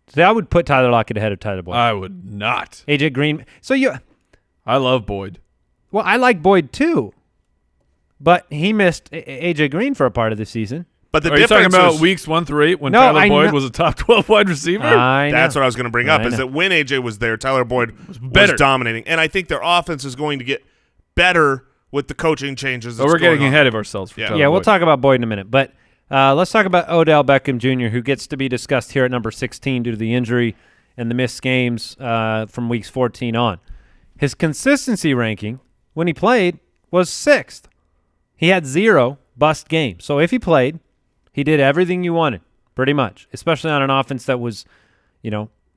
D: So I would put Tyler Lockett ahead of Tyler Boyd.
E: I would not.
D: AJ Green.
E: I love Boyd.
D: Well, I like Boyd too, but he missed AJ Green for a part of the season.
A: But the
E: Are you
A: difference
E: talking about
A: is,
E: weeks 1 through 8 when Tyler Boyd was a top 12 wide receiver?
A: That's what I was going to bring up.
D: I
A: Is
D: know.
A: that when AJ was there, Tyler Boyd was
E: better.
A: dominating, and I think their offense is going to get better with the coaching changes.
E: But we're getting ahead of ourselves. For Tyler
D: Yeah, we'll
E: Boyd.
D: talk about Boyd in a minute, but let's talk about Odell Beckham Jr., who gets to be discussed here at number 16 due to the injury and the missed games from weeks 14 on. His consistency ranking when he played was 6th. He had 0 bust games. So if he played, he did everything you wanted, pretty much, especially on an offense that was,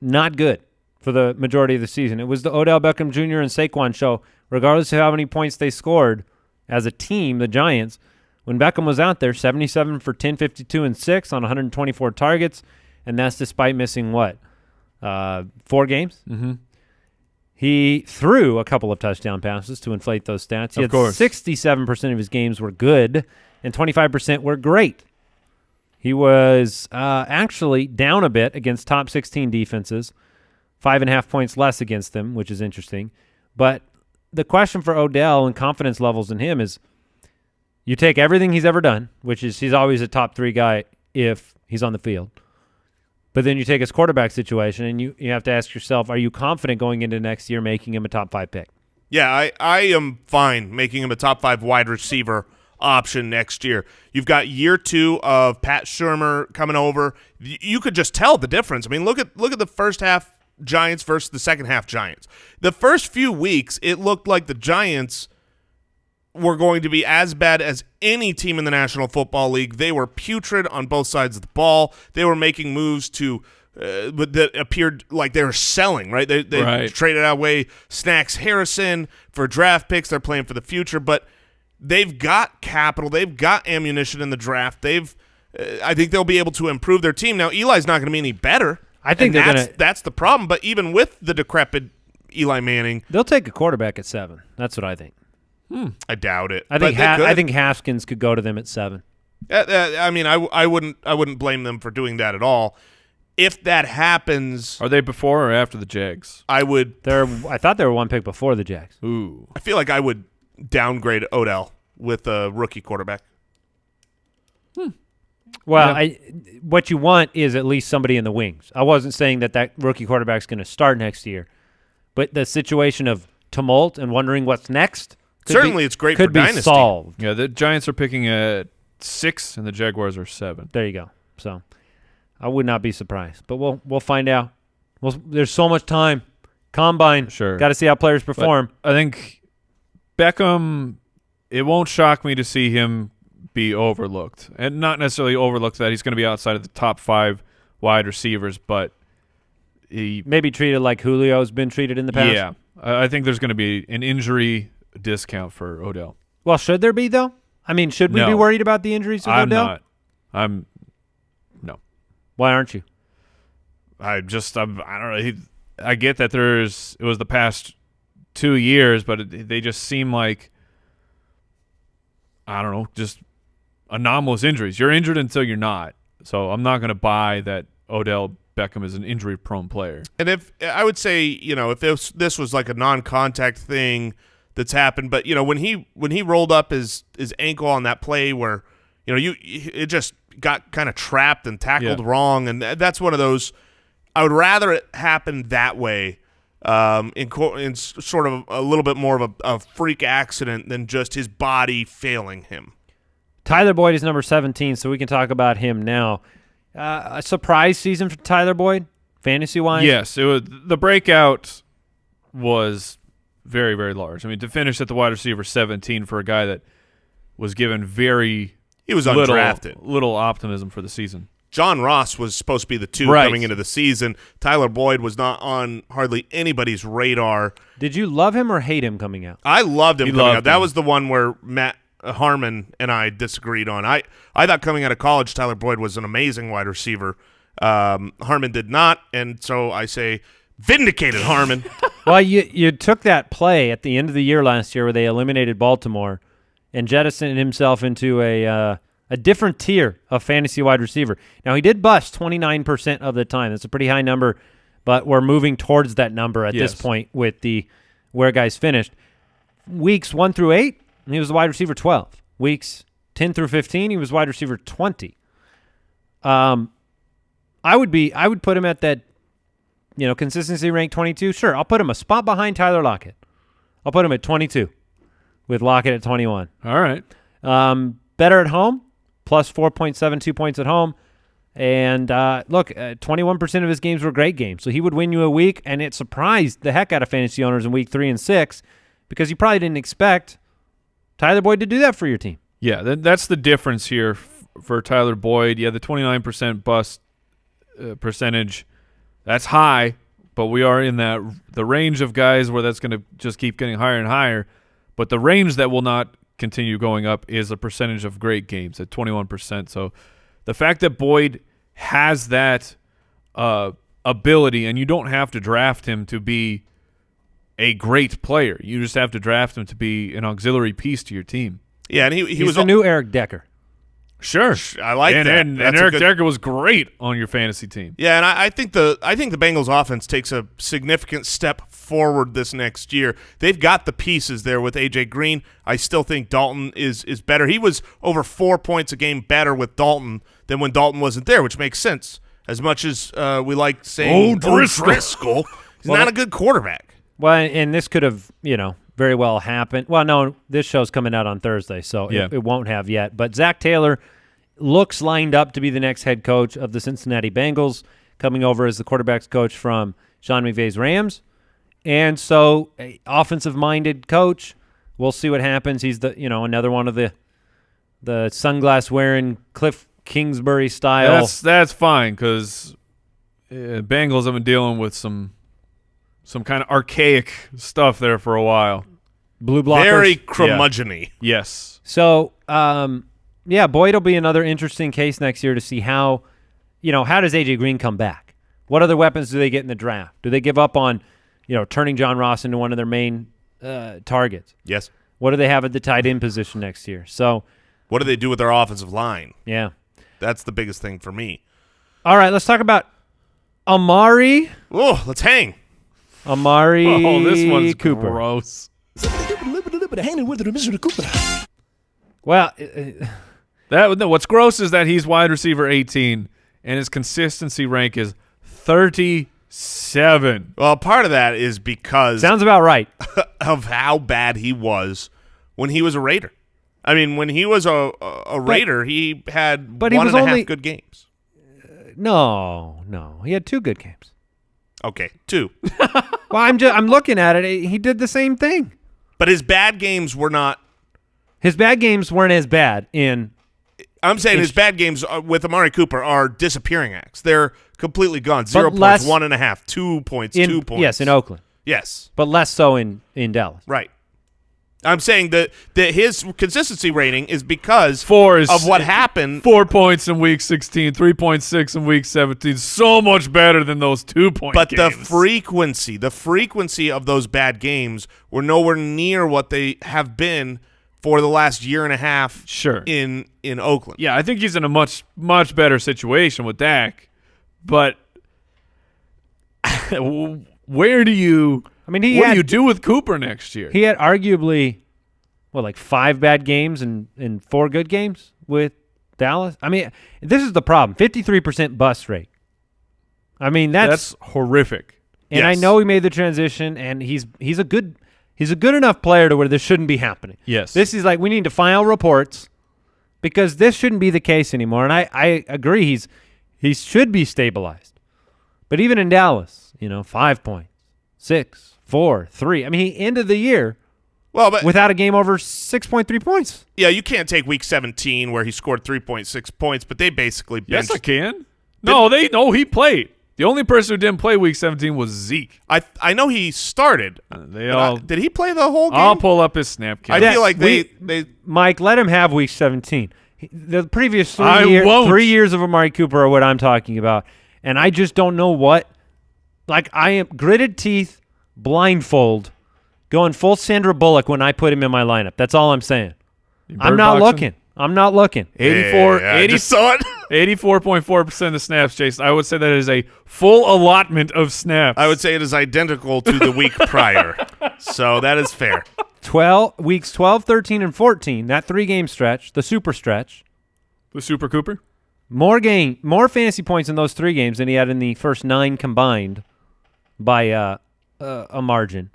D: not good for the majority of the season. It was the Odell Beckham Jr. and Saquon show, regardless of how many points they scored as a team, the Giants. When Beckham was out there, 77 for 1052 and 6 on 124 targets, and that's despite missing 4 games?
E: Mm-hmm.
D: He threw a couple of touchdown passes to inflate those stats. He
E: Of course.
D: 67% of his games were good, and 25% were great. He was actually down a bit against top 16 defenses, 5.5 points less against them, which is interesting. But the question for Odell and confidence levels in him is, you take everything he's ever done, which is he's always a top 3 guy if he's on the field. But then you take his quarterback situation, and you have to ask yourself, are you confident going into next year making him a top 5 pick?
A: Yeah, I am fine making him a top 5 wide receiver option next year. You've got year 2 of Pat Shurmur coming over. You could just tell the difference. I mean, look at the first half Giants versus the second half Giants. The first few weeks, it looked like the Giants were going to be as bad as any team in the National Football League. They were putrid on both sides of the ball. They were making moves that appeared like they were selling, right? They traded away Snacks Harrison for draft picks. They're playing for the future, but they've got capital. They've got ammunition in the draft. I think they'll be able to improve their team. Now, Eli's not going to be any better.
D: I think
A: that's the problem. But even with the decrepit Eli Manning,
D: they'll take a quarterback at 7. That's what I think.
A: I doubt it.
D: I think Haskins could go to them at 7.
A: I mean, I wouldn't blame them for doing that at all. If that happens,
E: Are they before or after the Jags?
A: I would.
D: I thought they were 1 pick before the Jags.
E: Ooh.
A: I feel like I would downgrade Odell with a rookie quarterback.
D: Well, what you want is at least somebody in the wings. I wasn't saying that rookie quarterback's going to start next year, but the situation of tumult and wondering what's next
A: it's great for
D: could be
A: dynasty.
D: solved.
E: Yeah, the Giants are picking at 6 and the Jaguars are 7.
D: There you go. So I would not be surprised, but we'll find out. There's so much time. Combine.
E: Sure.
D: Got to see how players perform.
E: But I think Beckham, it won't shock me to see him be overlooked. And not necessarily overlooked that he's going to be outside of the top 5 wide receivers, but he
D: maybe treated like Julio's been treated in the past.
E: Yeah. I think there's going to be an injury discount for Odell.
D: Well, should there be, though? I mean, should we be worried about the injuries with Odell?
E: I'm not. No.
D: Why aren't you?
E: I don't know. I get that it was the past 2 years, but they just seem like, I don't know, just anomalous injuries. You're injured until you're not. So I'm not going to buy that Odell Beckham is an injury-prone player.
A: And if I would say, if this was like a non-contact thing that's happened, but when he rolled up his ankle on that play where it just got kind of trapped and tackled wrong, and that's one of those. I would rather it happen that way, in sort of a little bit more of a freak accident than just his body failing him.
D: Tyler Boyd is number 17, so we can talk about him now. A surprise season for Tyler Boyd, fantasy-wise?
E: Yes, the breakout was very, very large. I mean, to finish at the wide receiver 17 for a guy that was given
A: he was undrafted.
E: Little optimism for the season.
A: John Ross was supposed to be the 2 coming into the season. Tyler Boyd was not on hardly anybody's radar.
D: Did you love him or hate him coming out?
A: I loved him coming out. That was the one where Matt Harmon and I disagreed on. I thought coming out of college, Tyler Boyd was an amazing wide receiver. Harmon did not, and so I say vindicated Harmon.
D: Well, you took that play at the end of the year last year where they eliminated Baltimore and jettisoned himself into a different tier of fantasy wide receiver. Now, he did bust 29% of the time. That's a pretty high number, but we're moving towards that number at this point with where guys finished. Weeks 1 through 8, he was the wide receiver 12. Weeks 10 through 15, he was wide receiver 20. I would put him at that, consistency rank 22. Sure, I'll put him a spot behind Tyler Lockett. I'll put him at 22 with Lockett at 21.
E: All right.
D: Better at home, plus 4.72 points at home. And look, 21% of his games were great games. So he would win you a week, and it surprised the heck out of fantasy owners in week 3 and 6 because you probably didn't expect Tyler Boyd to do that for your team.
E: Yeah, that's the difference here for Tyler Boyd. Yeah, the 29% bust percentage, that's high, but we are in the range of guys where that's going to just keep getting higher and higher. But the range that will not continue going up is a percentage of great games at 21%. So the fact that Boyd has that ability, and you don't have to draft him to be a great player. You just have to draft him to be an auxiliary piece to your team.
A: Yeah, and he was
D: the new Eric Decker.
E: Sure,
A: I like that.
E: And Eric Decker was great on your fantasy team.
A: Yeah, and I think the Bengals offense takes a significant step forward this next year. They've got the pieces there with A.J. Green. I still think Dalton is better. He was over 4 points a game better with Dalton than when Dalton wasn't there, which makes sense. As much as we like saying Driscoll, he's not a good quarterback.
D: Well, and this could have, very well happened. Well, no, this show's coming out on Thursday, so it won't have yet. But Zach Taylor looks lined up to be the next head coach of the Cincinnati Bengals, coming over as the quarterback's coach from Sean McVay's Rams. And so, offensive-minded coach. We'll see what happens. He's another one of the sunglass-wearing Cliff Kingsbury style.
E: That's fine because Bengals have been dealing with some kind of archaic stuff there for a while.
D: Blue blockers.
A: Very curmudgeon-y.
E: Yeah. Yes.
D: So, Boyd will be another interesting case next year to see how does A.J. Green come back? What other weapons do they get in the draft? Do they give up on, turning John Ross into one of their main targets?
A: Yes.
D: What do they have at the tight end position next year? So,
A: what do they do with their offensive line?
D: Yeah.
A: That's the biggest thing for me.
D: All right, let's talk about Amari.
A: Oh, let's hang.
D: Amari
E: this one's
D: Cooper.
E: Gross.
D: Well,
E: what's gross is that he's wide receiver 18 and his consistency rank is 37.
A: Well, part of that is because
D: sounds about right
A: of how bad he was when he was a Raider. I mean, when he was a Raider, he had one and a half good games.
D: No, he had 2 good games.
A: Okay, 2.
D: Well, I'm looking at it. He did the same thing.
A: But his bad games were not.
D: His bad games weren't as bad in.
A: I'm saying his bad games with Amari Cooper are disappearing acts. They're completely gone. 0 points, 1.5, 2 points, 2 points.
D: Yes, in Oakland.
A: Yes.
D: But less so in Dallas.
A: Right. I'm saying that his consistency rating is because
E: of
A: what happened.
E: 4 points in week 16, 3.6 in week 17. So much better than those 2-point
A: But
E: games.
A: the frequency of those bad games were nowhere near what they have been for the last year and a half in Oakland.
E: Yeah, I think he's in a much, much better situation with Dak. But where do you what do you do with Cooper next year?
D: He had arguably, like 5 bad games and 4 good games with Dallas? I mean, this is the problem. 53% bust rate. I mean, that's
E: horrific.
D: And I know he made the transition, and he's a good enough player to where this shouldn't be happening.
E: Yes.
D: This is like we need to file reports because this shouldn't be the case anymore. And I agree he should be stabilized. But even in Dallas, 5 points, 6, 4, 3. I mean, he ended the year without a game over 6.3 points.
A: Yeah, you can't take week 17 where he scored 3.6 points, but they basically benched.
E: Yes, I can. No, he played. The only person who didn't play week 17 was Zeke.
A: I know he started. Did he play the whole game?
E: I'll pull up his snap count.
A: I feel like they
D: Mike, let him have week 17. The previous 3 years of Amari Cooper are what I'm talking about, and I just don't know what. Like, I am gritted teeth, blindfold, going full Sandra Bullock when I put him in my lineup. That's all I'm saying. I'm not looking.
E: 84.4% of the snaps, Jason. I would say that is a full allotment of snaps.
A: I would say it is identical to the week prior. So that is fair.
D: Weeks 12, 13, and 14, that 3-game stretch, the super stretch.
E: The Super Cooper?
D: More fantasy points in those 3 games than he had in the first 9 combined by a margin.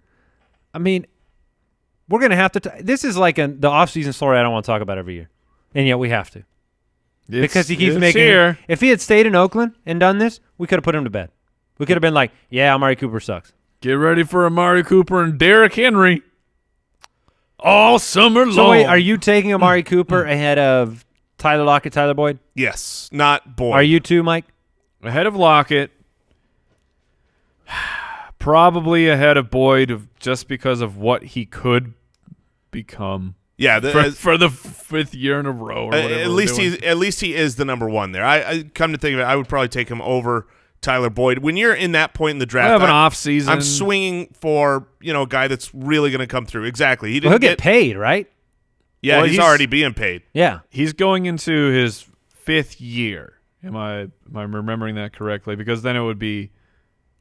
D: I mean, we're going to have to this is like the offseason story I don't want to talk about every year, and yet we have to. Because he keeps making
E: here.
D: If he had stayed in Oakland and done this, we could have put him to bed. We could have been like, yeah, Amari Cooper sucks.
E: Get ready for Amari Cooper and Derrick Henry all summer long.
D: So wait, are you taking Amari Cooper ahead of Tyler Lockett, Tyler Boyd?
A: Yes, not Boyd.
D: Are you too, Mike?
E: Ahead of Lockett. Probably ahead of Boyd just because of what he could become.
A: Yeah,
E: for the 5th year in a row. Or whatever
A: at least he is the number 1 there. I come to think of it, I would probably take him over Tyler Boyd. When you're in that point in the draft,
E: I have an off season.
A: I'm swinging for a guy that's really going to come through. Exactly.
D: He'll get paid, right?
A: Yeah, he's already being paid.
D: Yeah,
E: he's going into his 5th year. Am I remembering that correctly? Because then it would be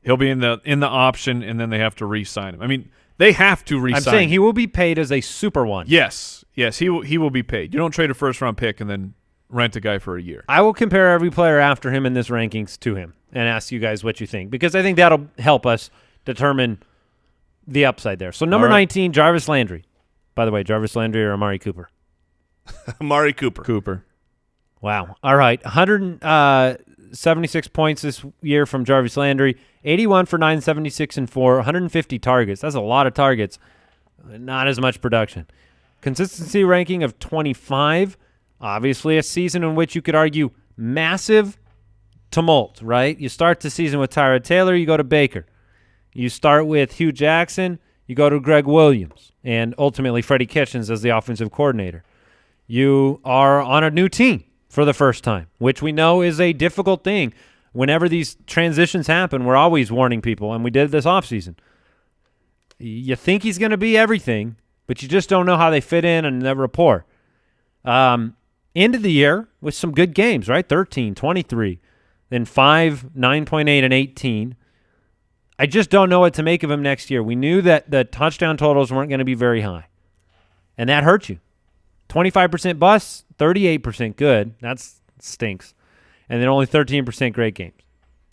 E: he'll be in the option, and then they have to re-sign him. I mean, they have to re-sign.
D: I'm saying he will be paid as a super one.
E: Yes, he will be paid. You don't trade a first-round pick and then rent a guy for a year.
D: I will compare every player after him in this rankings to him and ask you guys what you think, because I think that'll help us determine the upside there. So number 19, Jarvis Landry. By the way, Jarvis Landry or Amari Cooper?
A: Amari Cooper.
E: Cooper.
D: Wow. All right. 176 points this year from Jarvis Landry. 81 for 976 and 4. 150 targets. That's a lot of targets. Not as much production. Consistency ranking of 25. Obviously a season in which you could argue massive tumult, right? You start the season with Tyrod Taylor, you go to Baker. You start with Hugh Jackson, you go to Greg Williams, and ultimately Freddie Kitchens as the offensive coordinator. You are on a new team for the first time, which we know is a difficult thing. Whenever these transitions happen, we're always warning people, and we did this offseason. You think he's going to be everything, but you just don't know how they fit in and the rapport. End of the year with some good games, right? 13, 23, then 5, 9.8, and 18. I just don't know what to make of him next year. We knew that the touchdown totals weren't going to be very high, and that hurt you. 25% bust, 38% good. That stinks. And then only 13% great games.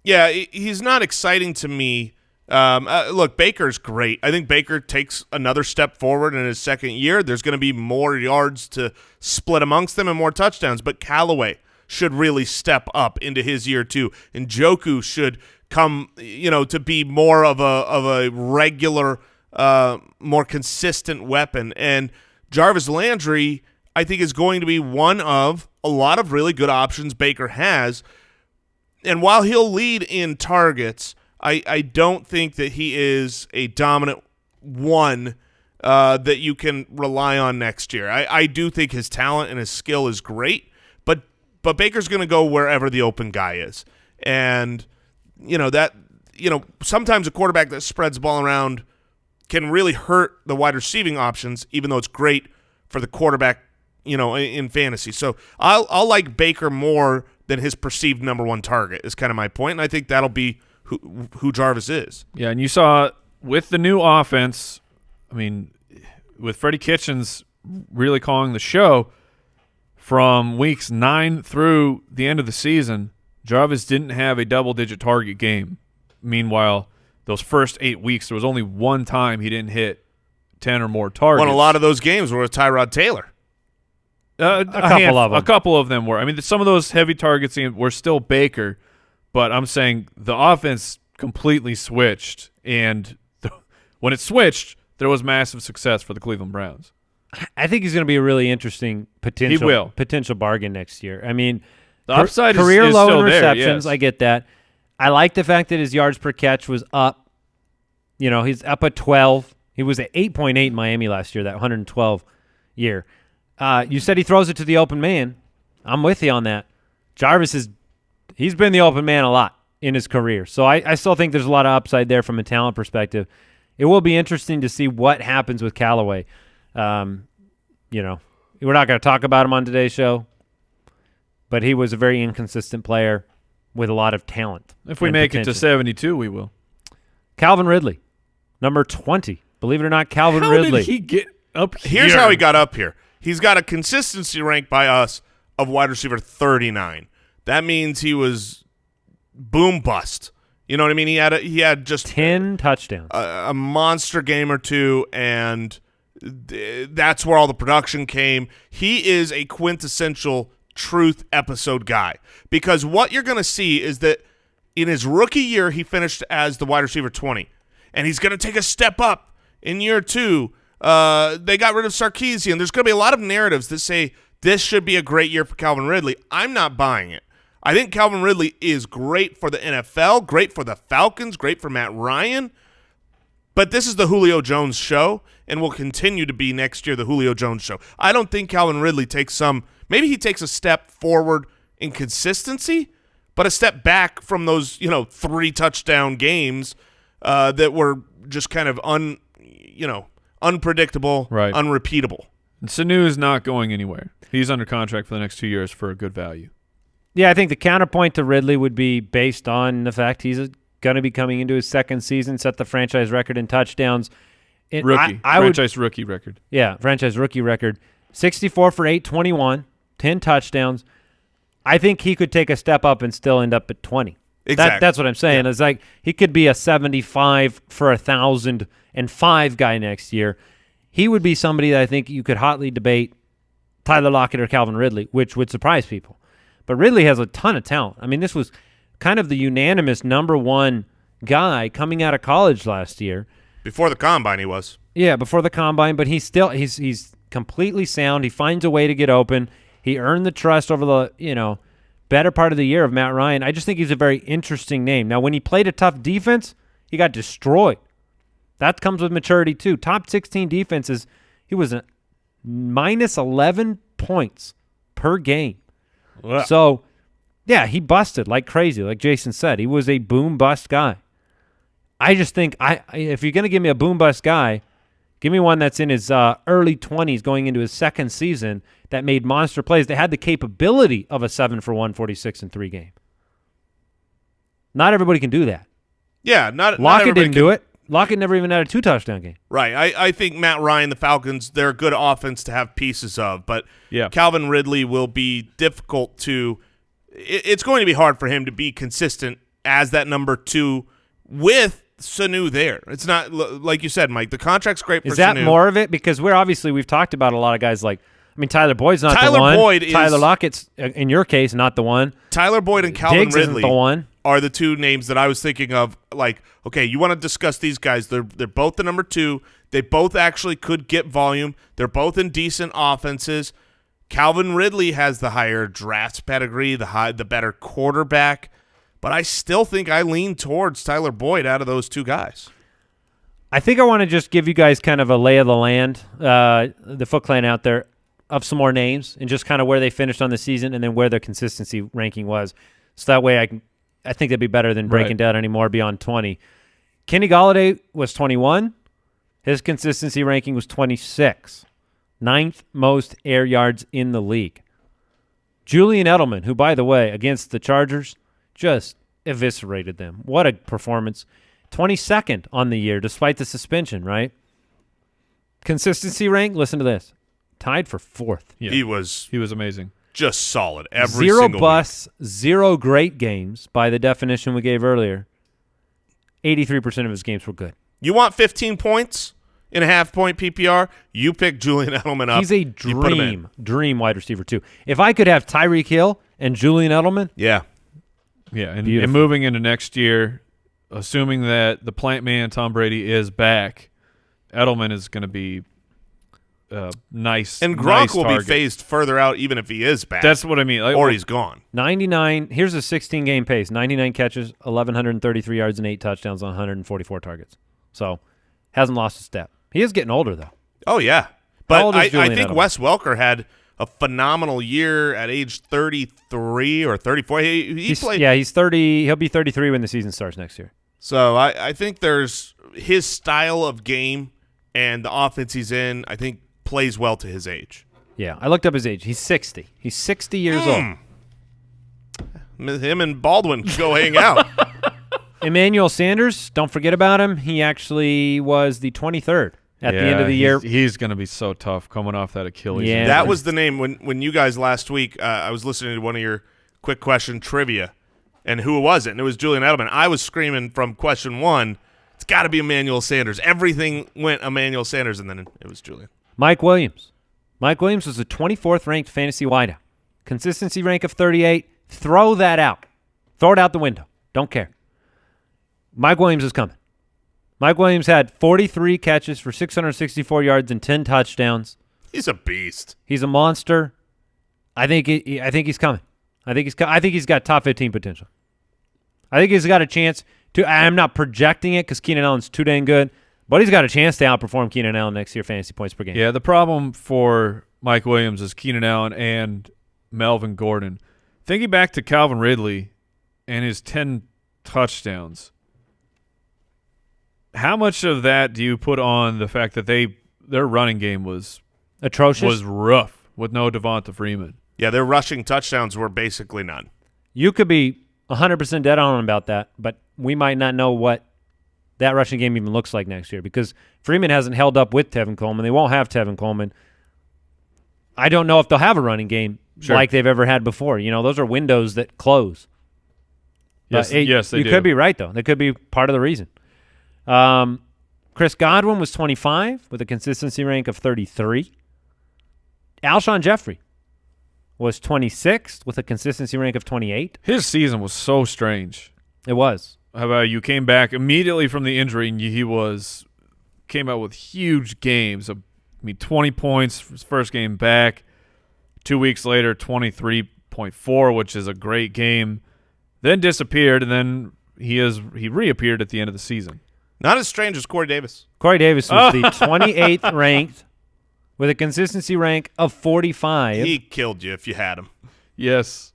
A: Yeah, he's not exciting to me. Look, Baker's great. I think Baker takes another step forward in his second year. There's going to be more yards to split amongst them and more touchdowns. But Callaway should really step up into his year too. And Njoku should come, to be more of a regular, more consistent weapon. And Jarvis Landry, I think, is going to be one of a lot of really good options Baker has. And while he'll lead in targets, I don't think that he is a dominant one that you can rely on next year. I do think his talent and his skill is great, but Baker's going to go wherever the open guy is. And, sometimes a quarterback that spreads the ball around can really hurt the wide receiving options, even though it's great for the quarterback, in fantasy. So I'll like Baker more than his perceived number one target is kind of my point, and I think that'll be who Jarvis is.
E: Yeah, and you saw with the new offense, with Freddie Kitchens really calling the show, from weeks 9 through the end of the season, Jarvis didn't have a double-digit target game. Meanwhile, those first 8 weeks, there was only one time he didn't hit 10 or more targets.
A: Well, a lot of those games were with Tyrod Taylor.
E: A couple of them were. Some of those heavy targets were still Baker, but I'm saying the offense completely switched, and when it switched, there was massive success for the Cleveland Browns.
D: I think he's going to be a really interesting potential bargain next year. The
E: upside
D: career
E: is
D: low
E: still
D: in
E: there,
D: receptions.
E: yes.
D: I get that. I like the fact that his yards per catch was up. He's up at 12. He was at 8.8 in Miami last year, that 112 year. You said he throws it to the open man. I'm with you on that. Jarvis he's been the open man a lot in his career. So I still think there's a lot of upside there from a talent perspective. It will be interesting to see what happens with Callaway. We're not going to talk about him on today's show, but he was a very inconsistent player with a lot of talent.
E: If we make it to 72, we will.
D: Calvin Ridley, number 20. Believe it or not, Calvin Ridley.
E: How did he get up here?
A: Here's how he got up here. He's got a consistency rank by us of wide receiver 39. That means he was boom bust. You know what I mean? He had just
D: 10 touchdowns,
A: a monster game or two, and that's where all the production came. He is a quintessential truth episode guy, because what you're going to see is that in his rookie year, he finished as the wide receiver 20, and he's going to take a step up in year 2. They got rid of Sarkisian. There's going to be a lot of narratives that say this should be a great year for Calvin Ridley. I'm not buying it. I think Calvin Ridley is great for the NFL, great for the Falcons, great for Matt Ryan, but this is the Julio Jones show, and will continue to be next year the Julio Jones show. I don't think Calvin Ridley maybe he takes a step forward in consistency, but a step back from those 3 touchdown games that were just kind of unpredictable,
E: right,
A: unrepeatable.
E: And Sanu is not going anywhere. He's under contract for the next 2 years for a good value.
D: Yeah, I think the counterpoint to Ridley would be based on the fact he's going to be coming into his second season, set the franchise record in touchdowns.
E: Franchise rookie record.
D: Yeah, franchise rookie record. 64 for 821, 10 touchdowns. I think he could take a step up and still end up at 20.
A: Exactly.
D: That's what I'm saying. Yeah. It's like he could be a 75 for 1,005 guy next year. He would be somebody that I think you could hotly debate Tyler Lockett or Calvin Ridley, which would surprise people. But Ridley has a ton of talent. This was kind of the unanimous number one guy coming out of college last year.
A: Before the combine, he was.
D: Yeah, before the combine, but he's completely sound. He finds a way to get open. He earned the trust over the better part of the year of Matt Ryan. I just think he's a very interesting name. Now, when he played a tough defense, he got destroyed. That comes with maturity too. Top 16 defenses, he was a minus 11 points per game.
E: Wow.
D: So, yeah, he busted like crazy, like Jason said. He was a boom-bust guy. I just think if you're going to give me a boom-bust guy, give me one that's in his early 20s going into his second season that made monster plays, that had the capability of a 7 for 146 and 3 game. Not everybody can do that.
A: Yeah, not
D: Lockett didn't do it. Lockett never even had a 2-touchdown game.
A: Right. I think Matt Ryan, the Falcons, they're a good offense to have pieces of, but
E: yeah,
A: Calvin Ridley will be difficult to – it's going to be hard for him to be consistent as that number 2 with Sanu there. It's not – like you said, Mike, the contract's great for Sanu.
D: Is that more of it? Because we've talked about a lot of guys like – Tyler Boyd's not the one. Tyler Lockett's, in your case, not the one.
A: Tyler Boyd and Calvin
D: Diggs
A: Ridley
D: isn't the one.
A: Are the 2 names that I was thinking of. Like, okay, you want to discuss these guys. They're both the number 2. They both actually could get volume. They're both in decent offenses. Calvin Ridley has the higher draft pedigree, the better quarterback. But I still think I lean towards Tyler Boyd out of those 2 guys.
D: I think I want to just give you guys kind of a lay of the land, the Foot Clan out there, of some more names and just kind of where they finished on the season and then where their consistency ranking was. So that way I think that'd be better than breaking down any more beyond 20. Kenny Golladay was 21. His consistency ranking was 26. 9th most air yards in the league. Julian Edelman, who, by the way, against the Chargers, just eviscerated them. What a performance. 22nd on the year, despite the suspension, right? Consistency rank, listen to this. Tied for 4th.
A: Yeah. He was
E: amazing.
A: Just solid every
D: 0
A: single
D: busts,
A: week.
D: 0 great games by the definition we gave earlier. 83% of his games were good.
A: You want 15 points in a half-point PPR? You pick Julian Edelman up.
D: He's a dream wide receiver, too. If I could have Tyreek Hill and Julian Edelman.
A: Yeah.
E: Yeah, and moving into next year, assuming that the plant man Tom Brady is back, Edelman is going to be nice.
A: And Gronk
E: nice
A: will
E: target.
A: be phased further out even if he is back.
E: That's what I mean.
A: Or he's gone.
D: 99. Here's a 16-game pace. 99 catches, 1,133 yards, and 8 touchdowns on 144 targets. So, hasn't lost a step. He is getting older, though.
A: Oh, yeah.
D: How
A: But
D: old is
A: I
D: Julian
A: think
D: Edelman?
A: Wes Welker had a phenomenal year at age 33 or 34. He played.
D: Yeah, he's 30. He'll be 33 when the season starts next year.
A: So I think there's his style of game and the offense he's in, I think, plays well to his age.
D: Yeah, I looked up his age. He's 60. He's 60 years old.
A: Him and Baldwin go hang out.
D: Emmanuel Sanders, don't forget about him. He actually was the 23rd at the end of the year.
E: He's going to be so tough coming off that Achilles.
D: Yeah.
A: That was the name when you guys last week, I was listening to one of your quick question trivia, and who was it? And it was Julian Edelman. I was screaming from question 1, it's got to be Emmanuel Sanders. Everything went Emmanuel Sanders, and then it was Julian.
D: Mike Williams. Mike Williams was the 24th ranked fantasy wideout. Consistency rank of 38. Throw that out. Throw it out the window. Don't care. Mike Williams is coming. Mike Williams had 43 catches for 664 yards and 10 touchdowns.
A: He's a beast.
D: He's a monster. I think he's coming. I think he's got top 15 potential. I think he's got a chance to. I'm not projecting it because Keenan Allen's too dang good, but he's got a chance to outperform Keenan Allen next year fantasy points per game.
E: Yeah, the problem for Mike Williams is Keenan Allen and Melvin Gordon. Thinking back to Calvin Ridley and his 10 touchdowns, how much of that do you put on the fact that their running game was
D: atrocious?
E: Was rough with no Devonta Freeman.
A: Yeah, their rushing touchdowns were basically none.
D: You could be 100% dead on about that, but we might not know what that rushing game even looks like next year because Freeman hasn't held up with Tevin Coleman. They won't have Tevin Coleman. I don't know if they'll have a running game like they've ever had before. You know, those are windows that close.
E: Yes, they do.
D: You could be right, though. That could be part of the reason. Chris Godwin was 25 with a consistency rank of 33. Alshon Jeffery was 26th with a consistency rank of 28.
E: His season was so strange.
D: It was.
E: How about you came back immediately from the injury and came out with huge games. 20 points for his first game back. 2 weeks later, 23.4, which is a great game. Then disappeared, and then he reappeared at the end of the season.
A: Not as strange as Corey Davis.
D: Corey Davis was the 28th ranked with a consistency rank of 45.
A: He killed you if you had him.
E: Yes.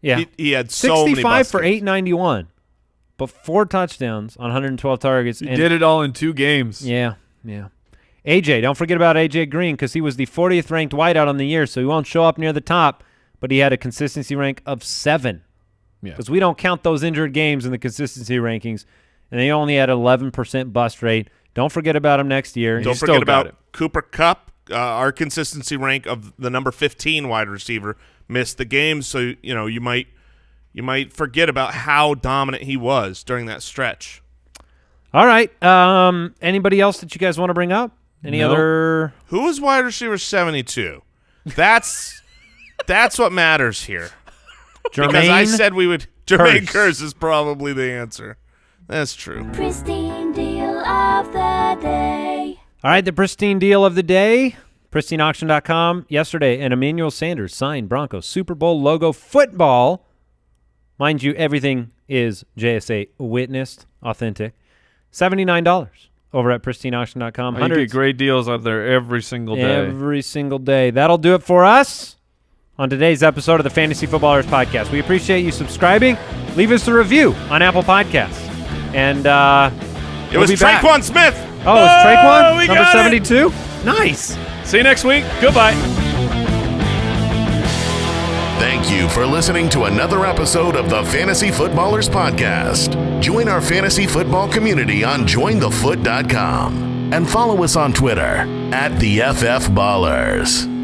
D: Yeah.
A: He had so many
D: 65 for
A: games.
D: 891, but 4 touchdowns on 112 targets.
E: He did it all in 2 games.
D: Yeah. AJ, don't forget about AJ Green because he was the 40th ranked wideout on the year, so he won't show up near the top, but he had a consistency rank of 7. Because we don't count those injured games in the consistency rankings, and they only had 11% bust rate. Don't forget about him next year.
A: Don't forget about Cooper Kupp, our consistency rank of the number 15 wide receiver, missed the game, so you might forget about how dominant he was during that stretch.
D: All right. Anybody else that you guys want to bring up? Any other?
A: Who was wide receiver 72? That's what matters here.
D: Jermaine
A: because I said we would. Jermaine
D: Kearse
A: Kearse is probably the answer. That's true.
G: Pristine deal of the day.
D: All right, the pristine deal of the day. PristineAuction.com. Yesterday, an Emmanuel Sanders signed Broncos Super Bowl logo football. Mind you, everything is JSA witnessed, authentic. $79 over at pristineauction.com.
E: You get great deals out there every single day.
D: Every single day. That'll do it for us on today's episode of the Fantasy Footballers Podcast. We appreciate you subscribing. Leave us a review on Apple Podcasts. And
A: it was Traquan Smith.
D: Oh, it's Traquan?
A: We
D: Number
A: got
D: 72? Nice.
E: See you next week. Goodbye.
C: Thank you for listening to another episode of the Fantasy Footballers Podcast. Join our fantasy football community on jointhefoot.com and follow us on Twitter @TheFFBallers.